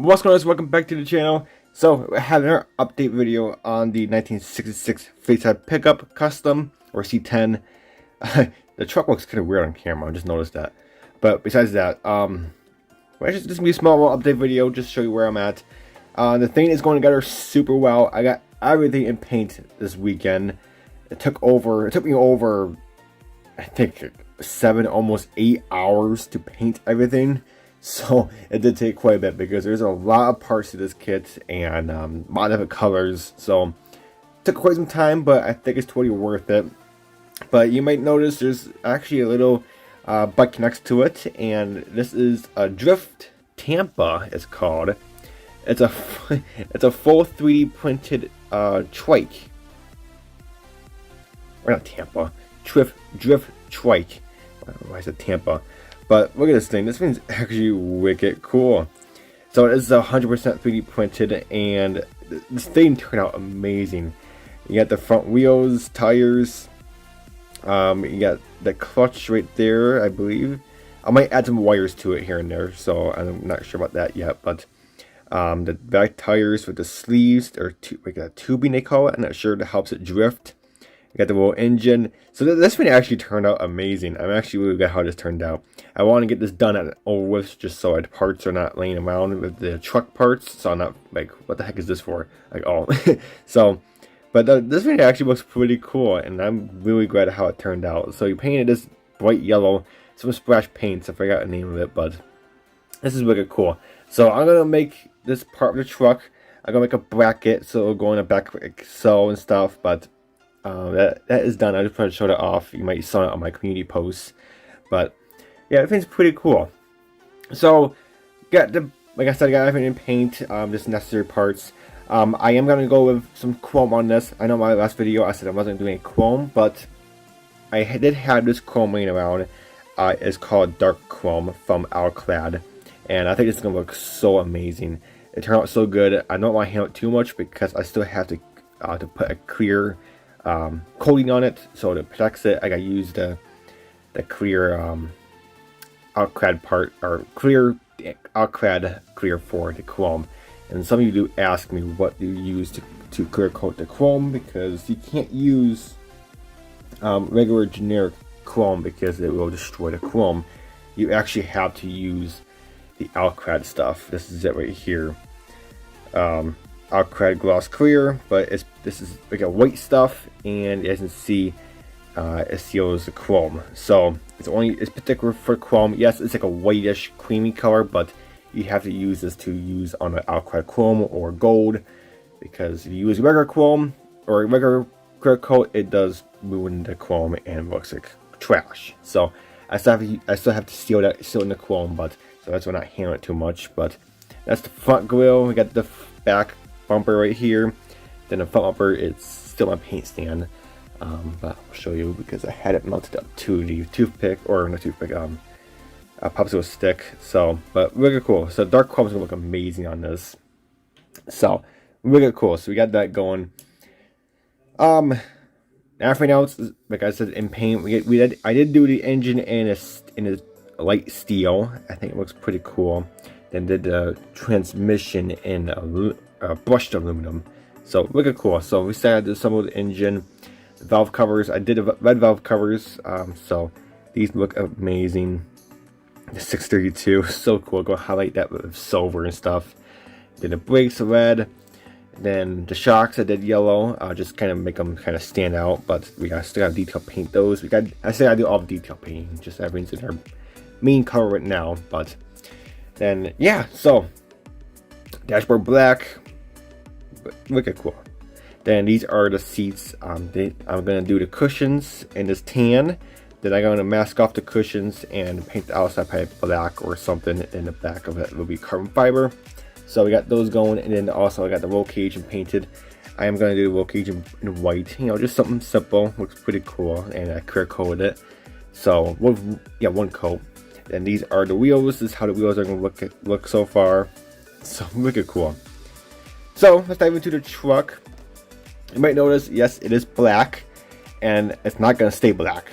What's going on, guys? Welcome back to the channel. So I had another update video on the 1966 Stateside Pickup Custom, or C10. The truck looks kind of weird on camera, I just noticed that. But besides that, it's just gonna be a small little update video, just to show you where I'm at. The thing is going together super well. I got everything in paint this weekend. It took me over, I think, 7, almost 8 hours to paint everything. So it did take quite a bit because there's a lot of parts to this kit and a lot of different colors. So it took quite some time, but I think it's totally worth it. But you might notice there's actually a little bike next to it, and this is a Drift Tampa. It's called. It's a full 3D printed trike. Or not Tampa. Drift trike. Why is it Tampa? But look at this thing. This thing's actually wicked cool. So it is 100% 3D printed, and this thing turned out amazing. You got the front wheels, tires. You got the clutch right there, I believe. I might add some wires to it here and there, so I'm not sure about that yet. But the back tires with the sleeves, or like a tubing they call it. I'm not sure that helps it drift. You got the little engine. So this one actually turned out amazing. I'm actually really glad how this turned out. I want to get this done and over with, just so the parts are not laying around with the truck parts. So I'm not like, what the heck is this for? Like, oh. So, but this one actually looks pretty cool, and I'm really glad how it turned out. So you painted this bright yellow, some splash paints. I forgot the name of it, but this is really cool. So I'm gonna make this part of the truck. I'm gonna make a bracket so it'll go in the back like so and stuff, but. That is done. I just tried to show that off. You might saw it on my community posts, but yeah, everything's pretty cool. So, like I said, I got everything in paint. Just necessary parts. I am gonna go with some chrome on this. I know my last video I said I wasn't doing chrome, but I did have this chrome laying around. It's called Dark Chrome from Alclad, and I think it's gonna look so amazing. It turned out so good. I don't want to handle it too much because I still have to put a clear coating on it, so it protects it. I got used the clear Alclad part, or clear Alclad clear for the chrome. And some of you do ask me what you use to clear coat the chrome, because you can't use regular generic chrome because it will destroy the chrome. You actually have to use the Alclad stuff. This is it right here. Alclad gloss clear, but this is like a white stuff, and as you can see, it seals the chrome. So it's particular for chrome. Yes, it's like a whitish creamy color, but you have to use this to use on an Alclad chrome or gold, because if you use regular chrome or regular clear coat, it does ruin the chrome and looks like trash. So I still have to seal in the chrome, but so that's why I'm not handling it too much. But that's the front grill. We got the back bumper right here. Then the front bumper, it's still my paint stand, but I'll show you because I had it mounted up to the toothpick, or not toothpick, a popsicle stick. So, but really cool. So dark chrome is gonna look amazing on this. So really cool. So we got that going. Everything else, like I said, in paint, I did do the engine in a light steel. I think it looks pretty cool. Then did the transmission in brushed aluminum. So look cool. So we started to assemble the engine, the valve covers. I did red valve covers. So these look amazing. The 632, so cool. Go highlight that with silver and stuff. Then the brakes red. Then the shocks I did yellow. Just kind of make them kind of stand out. But we still got to detail paint those. I say I do all the detail painting. Just everything's in their main color right now. But then yeah, so dashboard black. Look at cool. Then these are the seats. I'm gonna do the cushions in this tan. Then I'm gonna mask off the cushions and paint the outside pipe black or something. In the back of it will be carbon fiber. So we got those going, and then also I got the roll cage painted. I am gonna do the roll cage in white. You know, just something simple. Looks pretty cool, and I clear coated it. So one coat. And these are the wheels. This is how the wheels are gonna look so far. So look at cool. So let's dive into the truck. You might notice, yes, it is black, and it's not gonna stay black.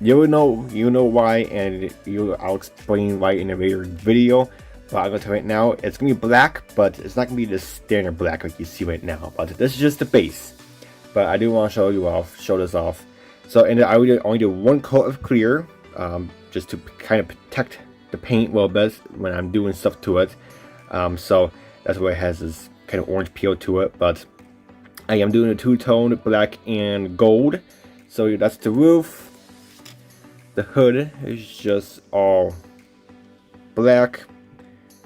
You know why, and I'll explain why in a later video. But I'm gonna tell you right now, it's gonna be black, but it's not gonna be the standard black like you see right now. But this is just the base. But I do want to show this off. So, and I would only do one coat of clear, just to kind of protect the paint a little bit when I'm doing stuff to it. So that's why it has this kind of orange peel to it. But I am doing a two-tone black and gold. So that's the roof. The hood is just all black.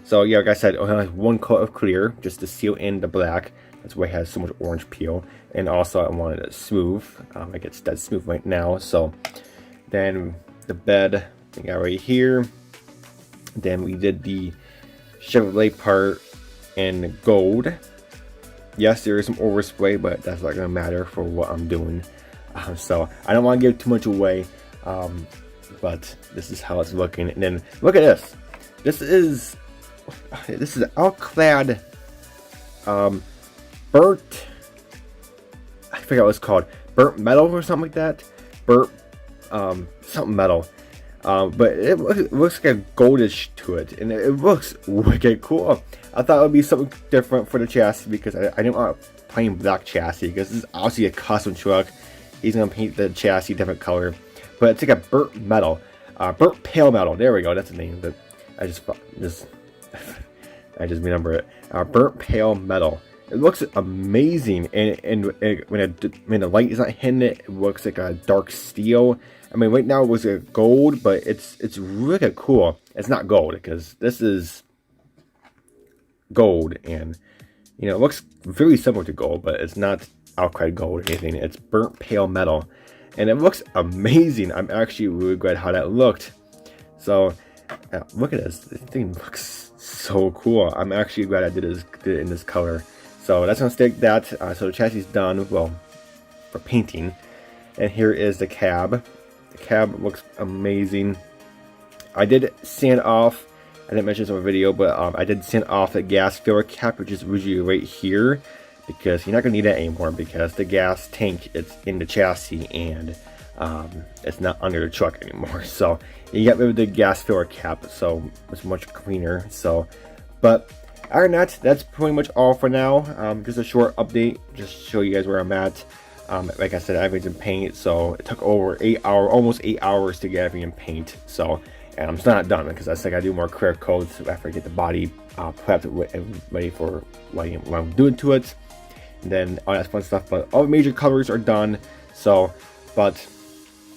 So yeah, like I said, it only has one coat of clear just to seal in the black. That's why it has so much orange peel. And also I wanted it smooth. Like it's dead smooth right now. So then the bed we got right here. Then we did the Chevrolet part in gold. Yes, there is some overspray, but that's not gonna matter for what I'm doing. So I don't want to give too much away. But this is how it's looking. And then look at this. This is Alclad burnt, I forgot what it's called, burnt metal or something like that. Burnt something metal. But it looks like a goldish to it, and it looks wicked cool. I thought it would be something different for the chassis because I didn't want a plain black chassis, because this is obviously a custom truck. He's gonna paint the chassis different color, but it's like a burnt metal, burnt pale metal. There we go. That's the name. But I just remember it. Burnt pale metal. It looks amazing, and when the light is not hitting it, it looks like a dark steel. I mean, right now it was a gold, but it's really cool. It's not gold because this is gold, and you know, it looks very similar to gold, but it's not outright gold or anything. It's burnt pale metal, and it looks amazing. I'm actually really glad how that looked. So look at this. This thing looks so cool. I'm actually glad I did it in this color. So that's gonna stick that. So the chassis is done, well, for painting. And here is the cab. The cab looks amazing. I did sand off, I didn't mention this in my video, but I did sand off the gas filler cap, which is usually right here, because you're not gonna need that anymore because the gas tank is in the chassis and it's not under the truck anymore. So you get rid of the gas filler cap, so it's much cleaner. So, but other than that, that's pretty much all for now. Just a short update, just to show you guys where I'm at. Like I said, everything's in paint, so it took over almost 8 hours to get everything in paint. So, and I'm still not done because I think I do more clear coats after I get the body prepped and ready for what I'm doing to it. And then all that fun stuff. But all the major colors are done. So, but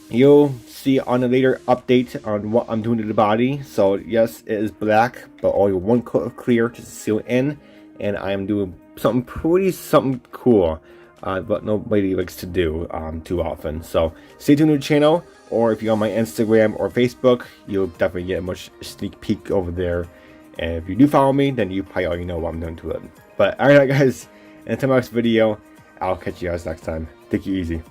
you'll see on a later update on what I'm doing to the body. So yes, it is black, but only one coat of clear just to seal it in. And I am doing something cool. But nobody likes to do too often. So stay tuned to the channel, or if you're on my Instagram or Facebook, you'll definitely get a much sneak peek over there. And if you do follow me, then you probably already know what I'm doing to it. But alright guys, until my next video, I'll catch you guys next time. Take it easy.